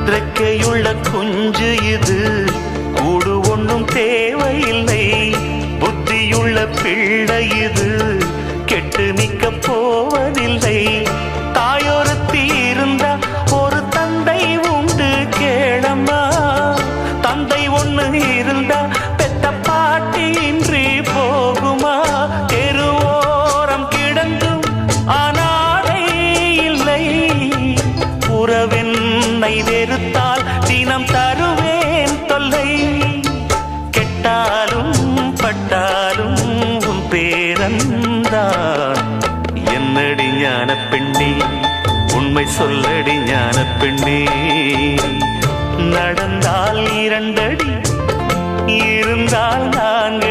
இறக்கையுள்ள குஞ்சு இது, கூடு ஒன்றும் தேவையில்லை. புத்தியுள்ள பிள்ளை இது, கெட்டு நிற்க போவதில்லை. தாயொருத்தி இருந்தா ஒரு தந்தை உண்டு கேளம்மா. தந்தை ஒண்ணு இருந்தா பெத்த பாட்டி இன்றி போகுமா? தெருவோரம் கிடந்தும் அனாதை இல்லை. உறவென்னை வெறுத்தால் தினம் தருவேன் தொல்லை. கெட்டாலும் பட்டாலும் உன் பேரன்தான். என்னடி ஞான பெண்ணே, உண்மை சொல்லடி ஞான பெண்ணே. நடந்தால் 2 அடி, இருந்தால் 4